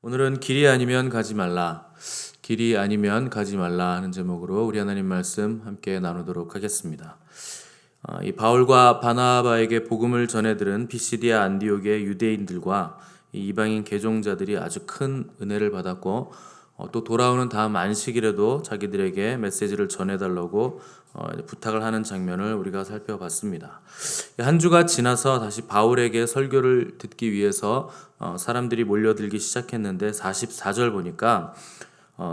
오늘은 길이 아니면 가지 말라. 길이 아니면 가지 말라 하는 제목으로 우리 하나님 말씀 함께 나누도록 하겠습니다. 이 바울과 바나바에게 복음을 전해들은 피시디아 안디옥의 유대인들과 이 이방인 개종자들이 아주 큰 은혜를 받았고 또 돌아오는 다음 안식일에도 자기들에게 메시지를 전해달라고 부탁을 하는 장면을 우리가 살펴봤습니다. 한 주가 지나서 다시 바울에게 설교를 듣기 위해서 사람들이 몰려들기 시작했는데 44절 보니까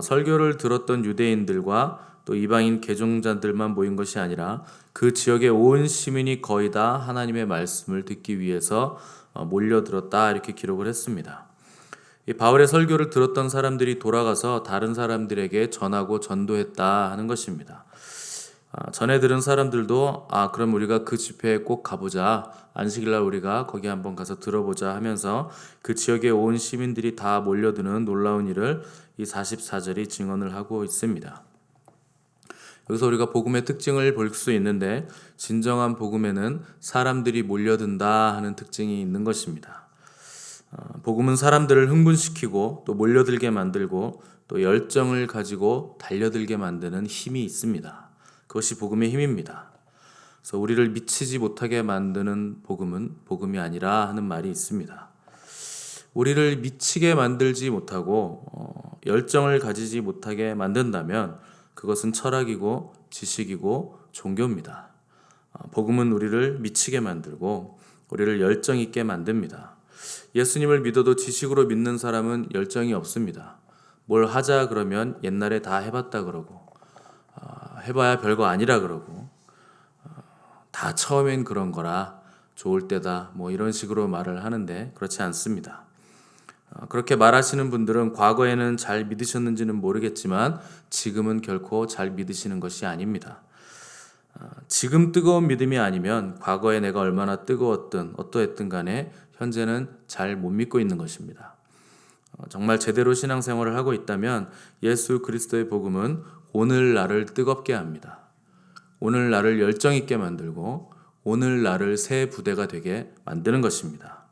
설교를 들었던 유대인들과 또 이방인 개종자들만 모인 것이 아니라 그 지역의 온 시민이 거의 다 하나님의 말씀을 듣기 위해서 몰려들었다 이렇게 기록을 했습니다. 이 바울의 설교를 들었던 사람들이 돌아가서 다른 사람들에게 전하고 전도했다 하는 것입니다. 전에 들은 사람들도 그럼 우리가 그 집회에 꼭 가보자, 안식일날 우리가 거기 한번 가서 들어보자 하면서 그 지역의 온 시민들이 다 몰려드는 놀라운 일을 이 44절이 증언을 하고 있습니다. 여기서 우리가 복음의 특징을 볼 수 있는데 진정한 복음에는 사람들이 몰려든다 하는 특징이 있는 것입니다. 복음은 사람들을 흥분시키고 또 몰려들게 만들고 또 열정을 가지고 달려들게 만드는 힘이 있습니다. 그것이 복음의 힘입니다. 그래서 우리를 미치지 못하게 만드는 복음은 복음이 아니라 하는 말이 있습니다. 우리를 미치게 만들지 못하고 열정을 가지지 못하게 만든다면 그것은 철학이고 지식이고 종교입니다. 복음은 우리를 미치게 만들고 우리를 열정 있게 만듭니다. 예수님을 믿어도 지식으로 믿는 사람은 열정이 없습니다. 뭘 하자 그러면 옛날에 다 해봤다 그러고 해봐야 별거 아니라 그러고 다 처음엔 그런 거라 좋을 때다 뭐 이런 식으로 말을 하는데 그렇지 않습니다. 그렇게 말하시는 분들은 과거에는 잘 믿으셨는지는 모르겠지만 지금은 결코 잘 믿으시는 것이 아닙니다. 지금 뜨거운 믿음이 아니면 과거에 내가 얼마나 뜨거웠든 어떠했든 간에 현재는 잘 못 믿고 있는 것입니다. 정말 제대로 신앙생활을 하고 있다면 예수 그리스도의 복음은 오늘 나를 뜨겁게 합니다. 오늘 나를 열정 있게 만들고 오늘 나를 새 부대가 되게 만드는 것입니다.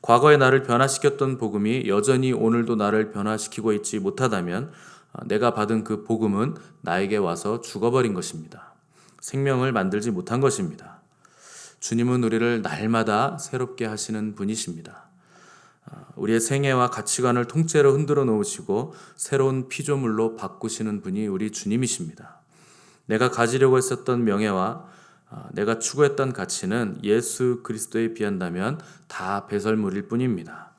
과거의 나를 변화시켰던 복음이 여전히 오늘도 나를 변화시키고 있지 못하다면 내가 받은 그 복음은 나에게 와서 죽어버린 것입니다. 생명을 만들지 못한 것입니다. 주님은 우리를 날마다 새롭게 하시는 분이십니다. 우리의 생애와 가치관을 통째로 흔들어 놓으시고 새로운 피조물로 바꾸시는 분이 우리 주님이십니다. 내가 가지려고 했었던 명예와 내가 추구했던 가치는 예수 그리스도에 비한다면 다 배설물일 뿐입니다.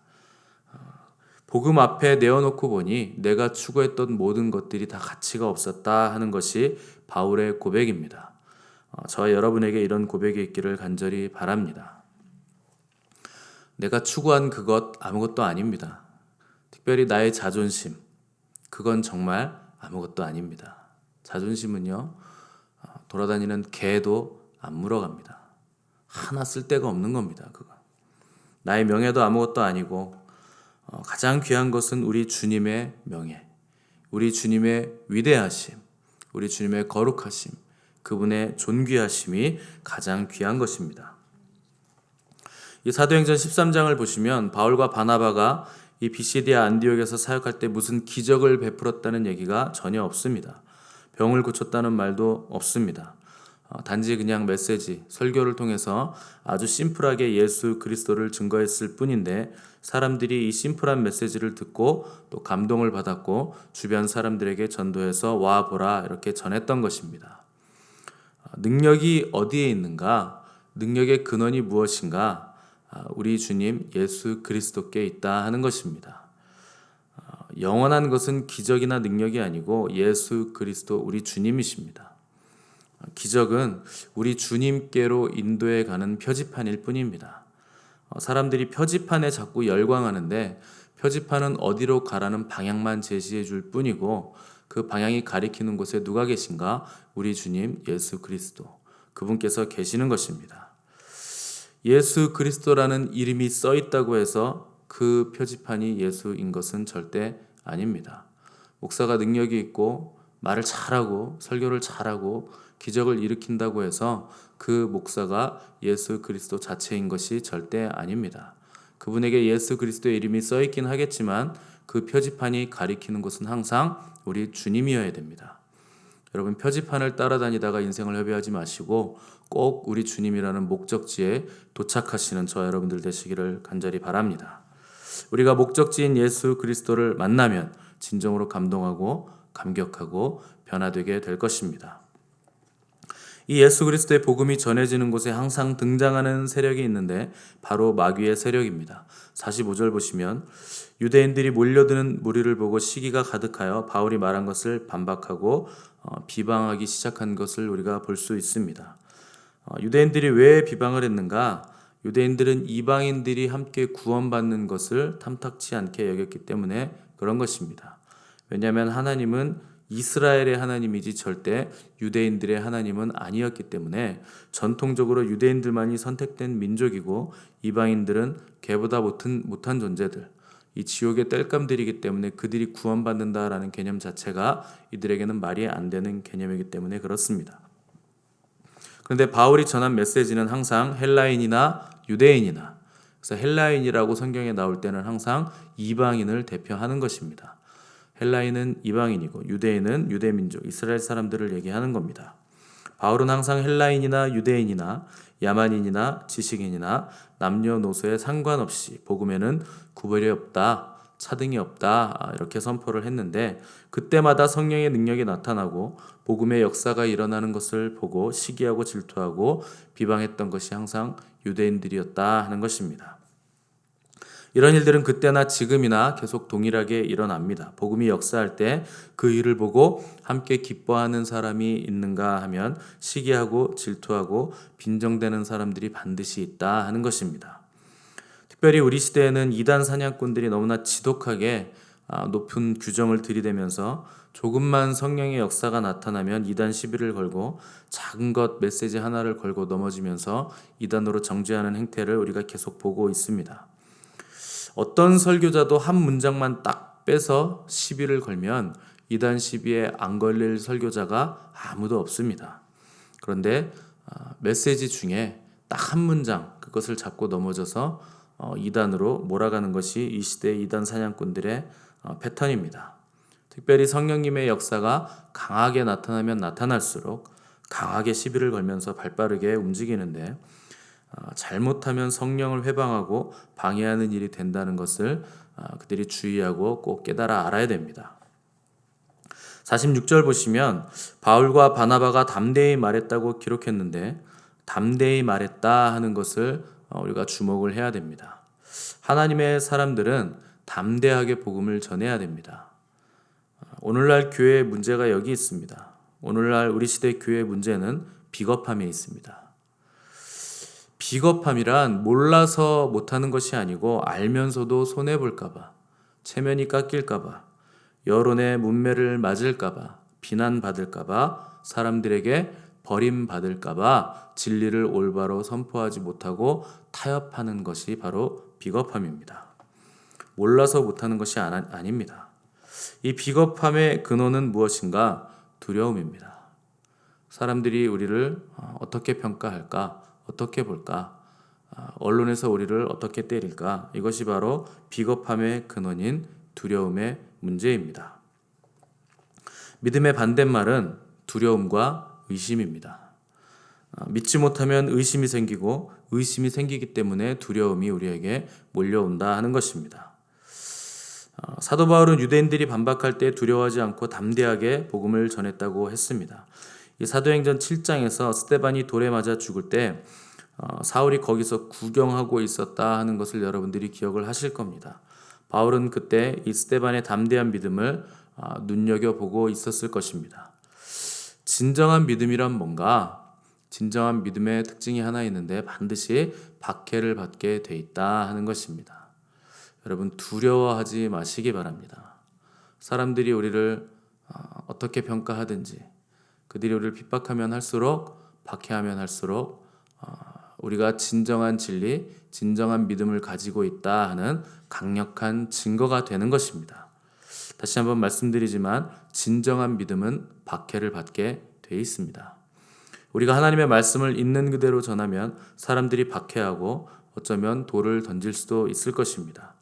복음 앞에 내어놓고 보니 내가 추구했던 모든 것들이 다 가치가 없었다 하는 것이 바울의 고백입니다. 저와 여러분에게 이런 고백이 있기를 간절히 바랍니다. 내가 추구한 그것 아무것도 아닙니다. 특별히 나의 자존심, 그건 정말 아무것도 아닙니다. 자존심은요, 돌아다니는 개도 안 물어갑니다. 하나 쓸데가 없는 겁니다. 그거. 나의 명예도 아무것도 아니고 가장 귀한 것은 우리 주님의 명예, 우리 주님의 위대하심, 우리 주님의 거룩하심, 그분의 존귀하심이 가장 귀한 것입니다. 이 사도행전 13장을 보시면 바울과 바나바가 이 비시디아 안디옥에서 사역할 때 무슨 기적을 베풀었다는 얘기가 전혀 없습니다. 병을 고쳤다는 말도 없습니다. 단지 그냥 메시지, 설교를 통해서 아주 심플하게 예수 그리스도를 증거했을 뿐인데 사람들이 이 심플한 메시지를 듣고 또 감동을 받았고 주변 사람들에게 전도해서 와 보라 이렇게 전했던 것입니다. 능력이 어디에 있는가? 능력의 근원이 무엇인가? 우리 주님 예수 그리스도께 있다 하는 것입니다. 영원한 것은 기적이나 능력이 아니고 예수 그리스도 우리 주님이십니다. 기적은 우리 주님께로 인도해 가는 표지판일 뿐입니다. 사람들이 표지판에 자꾸 열광하는데 표지판은 어디로 가라는 방향만 제시해 줄 뿐이고 그 방향이 가리키는 곳에 누가 계신가? 우리 주님 예수 그리스도 그분께서 계시는 것입니다. 예수 그리스도라는 이름이 써 있다고 해서 그 표지판이 예수인 것은 절대 아닙니다. 목사가 능력이 있고 말을 잘하고 설교를 잘하고 기적을 일으킨다고 해서 그 목사가 예수 그리스도 자체인 것이 절대 아닙니다. 그분에게 예수 그리스도의 이름이 써 있긴 하겠지만 그 표지판이 가리키는 곳은 항상 우리 주님이어야 됩니다. 여러분, 표지판을 따라다니다가 인생을 허비하지 마시고 꼭 우리 주님이라는 목적지에 도착하시는 저와 여러분들 되시기를 간절히 바랍니다. 우리가 목적지인 예수 그리스도를 만나면 진정으로 감동하고 감격하고 변화되게 될 것입니다. 이 예수 그리스도의 복음이 전해지는 곳에 항상 등장하는 세력이 있는데 바로 마귀의 세력입니다. 45절 보시면 유대인들이 몰려드는 무리를 보고 시기가 가득하여 바울이 말한 것을 반박하고 비방하기 시작한 것을 우리가 볼 수 있습니다. 유대인들이 왜 비방을 했는가? 유대인들은 이방인들이 함께 구원받는 것을 탐탁치 않게 여겼기 때문에 그런 것입니다. 왜냐하면 하나님은 이스라엘의 하나님이지 절대 유대인들의 하나님은 아니었기 때문에 전통적으로 유대인들만이 선택된 민족이고 이방인들은 걔보다 못한 존재들, 이 지옥의 땔감들이기 때문에 그들이 구원받는다라는 개념 자체가 이들에게는 말이 안 되는 개념이기 때문에 그렇습니다. 그런데 바울이 전한 메시지는 항상 헬라인이나 유대인이나, 그래서 헬라인이라고 성경에 나올 때는 항상 이방인을 대표하는 것입니다. 헬라인은 이방인이고 유대인은 유대민족, 이스라엘 사람들을 얘기하는 겁니다. 바울은 항상 헬라인이나 유대인이나 야만인이나 지식인이나 남녀노소에 상관없이 복음에는 구별이 없다, 차등이 없다 이렇게 선포를 했는데 그때마다 성령의 능력이 나타나고 복음의 역사가 일어나는 것을 보고 시기하고 질투하고 비방했던 것이 항상 유대인들이었다 하는 것입니다. 이런 일들은 그때나 지금이나 계속 동일하게 일어납니다. 복음이 역사할 때 그 일을 보고 함께 기뻐하는 사람이 있는가 하면 시기하고 질투하고 빈정대는 사람들이 반드시 있다 하는 것입니다. 특별히 우리 시대에는 이단 사냥꾼들이 너무나 지독하게 높은 규정을 들이대면서 조금만 성령의 역사가 나타나면 이단 시비를 걸고 작은 것 메시지 하나를 걸고 넘어지면서 이단으로 정죄하는 행태를 우리가 계속 보고 있습니다. 어떤 설교자도 한 문장만 딱 빼서 시비를 걸면 이단 시비에 안 걸릴 설교자가 아무도 없습니다. 그런데 메시지 중에 딱 한 문장 그것을 잡고 넘어져서 이단으로 몰아가는 것이 이 시대의 이단 사냥꾼들의 패턴입니다. 특별히 성령님의 역사가 강하게 나타나면 나타날수록 강하게 시비를 걸면서 발빠르게 움직이는데 잘못하면 성령을 회방하고 방해하는 일이 된다는 것을 그들이 주의하고 꼭 깨달아 알아야 됩니다. 46절 보시면 바울과 바나바가 담대히 말했다고 기록했는데 담대히 말했다 하는 것을 우리가 주목을 해야 됩니다. 하나님의 사람들은 담대하게 복음을 전해야 됩니다. 오늘날 교회의 문제가 여기 있습니다. 오늘날 우리 시대 교회의 문제는 비겁함에 있습니다. 비겁함이란 몰라서 못하는 것이 아니고 알면서도 손해볼까봐, 체면이 깎일까봐, 여론의 문매를 맞을까봐, 비난받을까봐, 사람들에게 버림받을까봐 진리를 올바로 선포하지 못하고 타협하는 것이 바로 비겁함입니다. 몰라서 못하는 것이 아닙니다. 이 비겁함의 근원은 무엇인가? 두려움입니다. 사람들이 우리를 어떻게 평가할까? 어떻게 볼까? 언론에서 우리를 어떻게 때릴까? 이것이 바로 비겁함의 근원인 두려움의 문제입니다. 믿음의 반대말은 두려움과 의심입니다. 믿지 못하면 의심이 생기고 의심이 생기기 때문에 두려움이 우리에게 몰려온다 하는 것입니다. 사도 바울은 유대인들이 반박할 때 두려워하지 않고 담대하게 복음을 전했다고 했습니다. 이 사도행전 7장에서 스데반이 돌에 맞아 죽을 때 사울이 거기서 구경하고 있었다 하는 것을 여러분들이 기억을 하실 겁니다. 바울은 그때 이 스데반의 담대한 믿음을 눈여겨보고 있었을 것입니다. 진정한 믿음이란 뭔가? 진정한 믿음의 특징이 하나 있는데 반드시 박해를 받게 돼 있다 하는 것입니다. 여러분, 두려워하지 마시기 바랍니다. 사람들이 우리를 어떻게 평가하든지 그들이 우리를 핍박하면 할수록, 박해하면 할수록 우리가 진정한 진리, 진정한 믿음을 가지고 있다 하는 강력한 증거가 되는 것입니다. 다시 한번 말씀드리지만 진정한 믿음은 박해를 받게 돼 있습니다. 우리가 하나님의 말씀을 있는 그대로 전하면 사람들이 박해하고 어쩌면 돌을 던질 수도 있을 것입니다.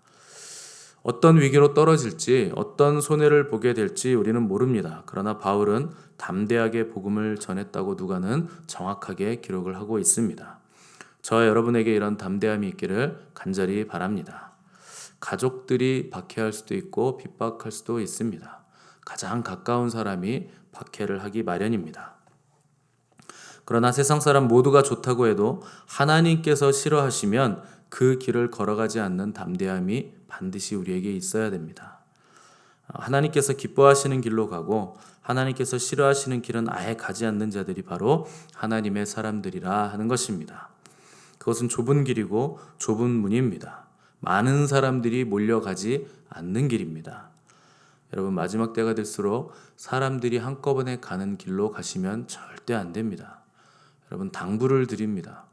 어떤 위기로 떨어질지, 어떤 손해를 보게 될지 우리는 모릅니다. 그러나 바울은 담대하게 복음을 전했다고 누가는 정확하게 기록을 하고 있습니다. 저와 여러분에게 이런 담대함이 있기를 간절히 바랍니다. 가족들이 박해할 수도 있고 핍박할 수도 있습니다. 가장 가까운 사람이 박해를 하기 마련입니다. 그러나 세상 사람 모두가 좋다고 해도 하나님께서 싫어하시면 그 길을 걸어가지 않는 담대함이 반드시 우리에게 있어야 됩니다. 하나님께서 기뻐하시는 길로 가고 하나님께서 싫어하시는 길은 아예 가지 않는 자들이 바로 하나님의 사람들이라 하는 것입니다. 그것은 좁은 길이고 좁은 문입니다. 많은 사람들이 몰려가지 않는 길입니다. 여러분, 마지막 때가 될수록 사람들이 한꺼번에 가는 길로 가시면 절대 안 됩니다. 여러분, 당부를 드립니다.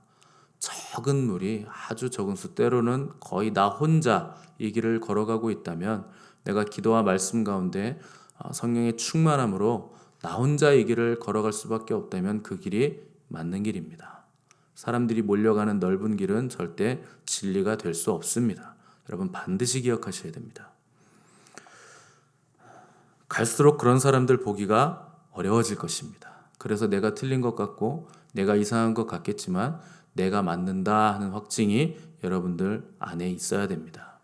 적은 무리, 아주 적은 수, 때로는 거의 나 혼자 이 길을 걸어가고 있다면 내가 기도와 말씀 가운데 성령의 충만함으로 나 혼자 이 길을 걸어갈 수밖에 없다면 그 길이 맞는 길입니다. 사람들이 몰려가는 넓은 길은 절대 진리가 될 수 없습니다. 여러분, 반드시 기억하셔야 됩니다. 갈수록 그런 사람들 보기가 어려워질 것입니다. 그래서 내가 틀린 것 같고 내가 이상한 것 같겠지만 내가 맞는다 하는 확증이 여러분들 안에 있어야 됩니다.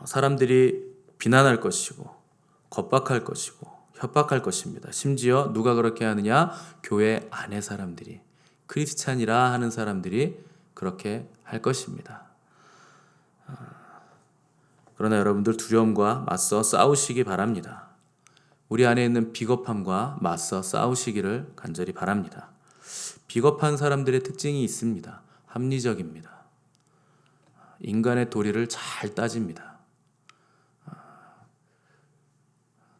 사람들이 비난할 것이고 겁박할 것이고 협박할 것입니다. 심지어 누가 그렇게 하느냐? 교회 안의 사람들이, 크리스찬이라 하는 사람들이 그렇게 할 것입니다. 그러나 여러분들 두려움과 맞서 싸우시기 바랍니다. 우리 안에 있는 비겁함과 맞서 싸우시기를 간절히 바랍니다. 비겁한 사람들의 특징이 있습니다. 합리적입니다. 인간의 도리를 잘 따집니다.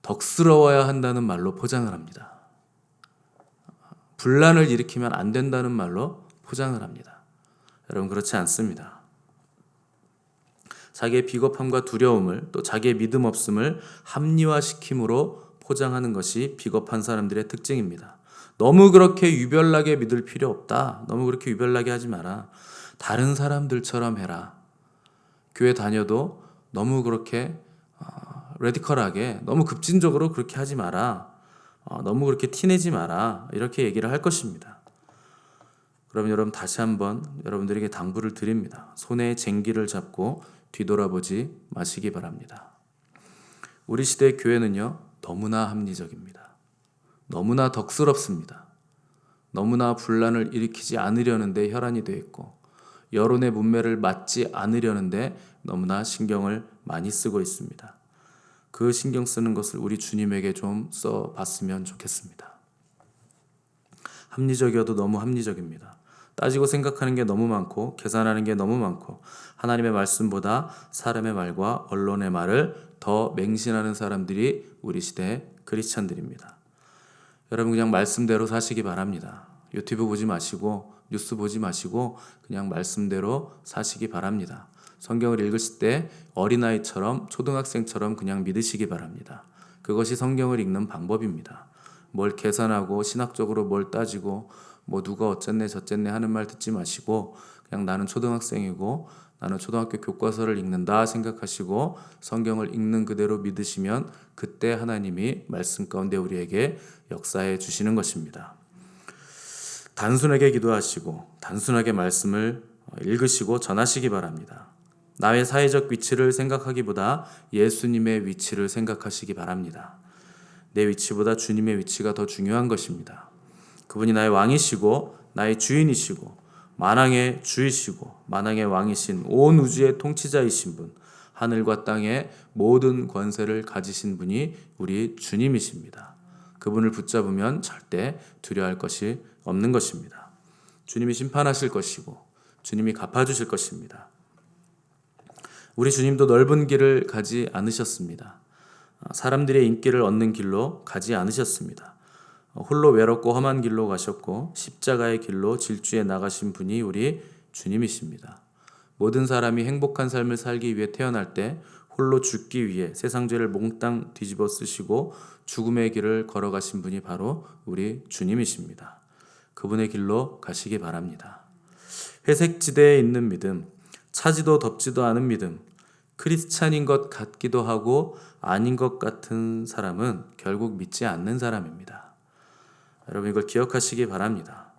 덕스러워야 한다는 말로 포장을 합니다. 분란을 일으키면 안 된다는 말로 포장을 합니다. 여러분, 그렇지 않습니다. 자기의 비겁함과 두려움을, 또 자기의 믿음 없음을 합리화시킴으로 포장하는 것이 비겁한 사람들의 특징입니다. 너무 그렇게 유별나게 믿을 필요 없다. 너무 그렇게 유별나게 하지 마라. 다른 사람들처럼 해라. 교회 다녀도 너무 그렇게 레디컬하게, 너무 급진적으로 그렇게 하지 마라. 너무 그렇게 티내지 마라. 이렇게 얘기를 할 것입니다. 그럼 여러분, 다시 한번 여러분들에게 당부를 드립니다. 손에 쟁기를 잡고 뒤돌아보지 마시기 바랍니다. 우리 시대의 교회는요, 너무나 합리적입니다. 너무나 덕스럽습니다. 너무나 분란을 일으키지 않으려는데 혈안이 되어 있고 여론의 문매를 맞지 않으려는데 너무나 신경을 많이 쓰고 있습니다. 그 신경 쓰는 것을 우리 주님에게 좀 써봤으면 좋겠습니다. 합리적이어도 너무 합리적입니다. 따지고 생각하는 게 너무 많고 계산하는 게 너무 많고 하나님의 말씀보다 사람의 말과 언론의 말을 더 맹신하는 사람들이 우리 시대의 크리스찬들입니다. 여러분, 그냥 말씀대로 사시기 바랍니다. 유튜브 보지 마시고 뉴스 보지 마시고 그냥 말씀대로 사시기 바랍니다. 성경을 읽으실 때 어린아이처럼, 초등학생처럼 그냥 믿으시기 바랍니다. 그것이 성경을 읽는 방법입니다. 뭘 계산하고 신학적으로 뭘 따지고 뭐 누가 어쨌네 저쨌네 하는 말 듣지 마시고 그냥 나는 초등학생이고 나는 초등학교 교과서를 읽는다 생각하시고 성경을 읽는 그대로 믿으시면 그때 하나님이 말씀 가운데 우리에게 역사해 주시는 것입니다. 단순하게 기도하시고 단순하게 말씀을 읽으시고 전하시기 바랍니다. 나의 사회적 위치를 생각하기보다 예수님의 위치를 생각하시기 바랍니다. 내 위치보다 주님의 위치가 더 중요한 것입니다. 그분이 나의 왕이시고 나의 주인이시고 만왕의 주이시고 만왕의 왕이신 온 우주의 통치자이신 분, 하늘과 땅의 모든 권세를 가지신 분이 우리 주님이십니다. 그분을 붙잡으면 절대 두려워할 것이 없는 것입니다. 주님이 심판하실 것이고 주님이 갚아주실 것입니다. 우리 주님도 넓은 길을 가지 않으셨습니다. 사람들의 인기를 얻는 길로 가지 않으셨습니다. 홀로 외롭고 험한 길로 가셨고 십자가의 길로 질주해 나가신 분이 우리 주님이십니다. 모든 사람이 행복한 삶을 살기 위해 태어날 때 홀로 죽기 위해 세상 죄를 몽땅 뒤집어 쓰시고 죽음의 길을 걸어가신 분이 바로 우리 주님이십니다. 그분의 길로 가시기 바랍니다. 회색 지대에 있는 믿음, 차지도 덥지도 않은 믿음, 크리스찬인 것 같기도 하고 아닌 것 같은 사람은 결국 믿지 않는 사람입니다. 여러분 이걸 기억하시기 바랍니다.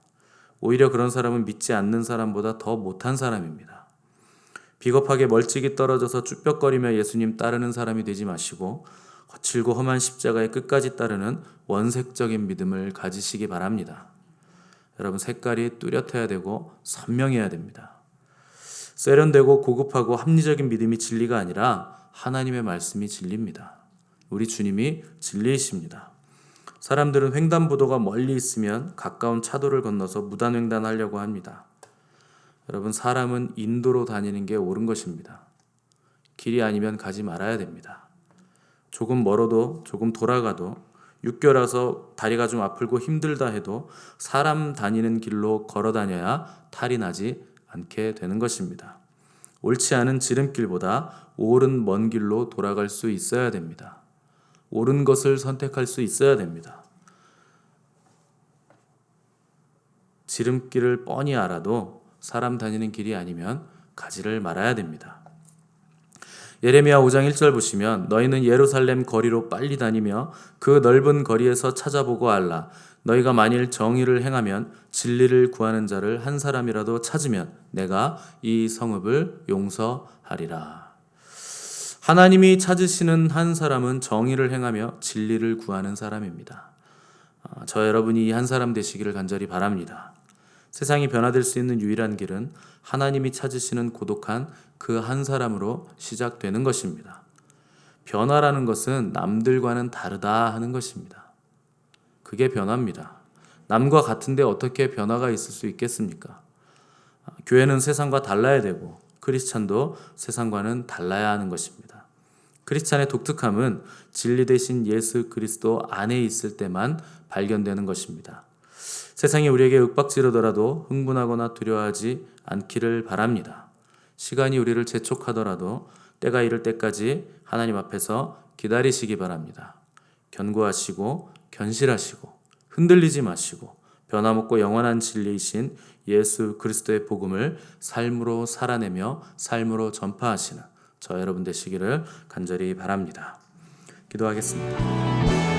오히려 그런 사람은 믿지 않는 사람보다 더 못한 사람입니다. 비겁하게 멀찍이 떨어져서 쭈뼛거리며 예수님 따르는 사람이 되지 마시고 거칠고 험한 십자가의 끝까지 따르는 원색적인 믿음을 가지시기 바랍니다. 여러분 색깔이 뚜렷해야 되고 선명해야 됩니다. 세련되고 고급하고 합리적인 믿음이 진리가 아니라 하나님의 말씀이 진리입니다. 우리 주님이 진리이십니다. 사람들은 횡단보도가 멀리 있으면 가까운 차도를 건너서 무단횡단하려고 합니다. 여러분 사람은 인도로 다니는 게 옳은 것입니다. 길이 아니면 가지 말아야 됩니다. 조금 멀어도 조금 돌아가도 육교라서 다리가 좀 아프고 힘들다 해도 사람 다니는 길로 걸어 다녀야 탈이 나지 않게 되는 것입니다. 옳지 않은 지름길보다 옳은 먼 길로 돌아갈 수 있어야 됩니다. 옳은 것을 선택할 수 있어야 됩니다. 지름길을 뻔히 알아도 사람 다니는 길이 아니면 가지를 말아야 됩니다. 예레미야 5장 1절 보시면 너희는 예루살렘 거리로 빨리 다니며 그 넓은 거리에서 찾아보고 알라. 너희가 만일 정의를 행하면 진리를 구하는 자를 한 사람이라도 찾으면 내가 이 성읍을 용서하리라. 하나님이 찾으시는 한 사람은 정의를 행하며 진리를 구하는 사람입니다. 저 여러분이 이 한 사람 되시기를 간절히 바랍니다. 세상이 변화될 수 있는 유일한 길은 하나님이 찾으시는 고독한 그 한 사람으로 시작되는 것입니다. 변화라는 것은 남들과는 다르다 하는 것입니다. 그게 변화입니다. 남과 같은데 어떻게 변화가 있을 수 있겠습니까? 교회는 세상과 달라야 되고 크리스찬도 세상과는 달라야 하는 것입니다. 크리스찬의 독특함은 진리 대신 예수 그리스도 안에 있을 때만 발견되는 것입니다. 세상이 우리에게 윽박지르더라도 흥분하거나 두려워하지 않기를 바랍니다. 시간이 우리를 재촉하더라도 때가 이를 때까지 하나님 앞에서 기다리시기 바랍니다. 견고하시고 견실하시고 흔들리지 마시고 변함없고 영원한 진리이신 예수 그리스도의 복음을 삶으로 살아내며 삶으로 전파하시는 저 여러분 되시기를 간절히 바랍니다. 기도하겠습니다.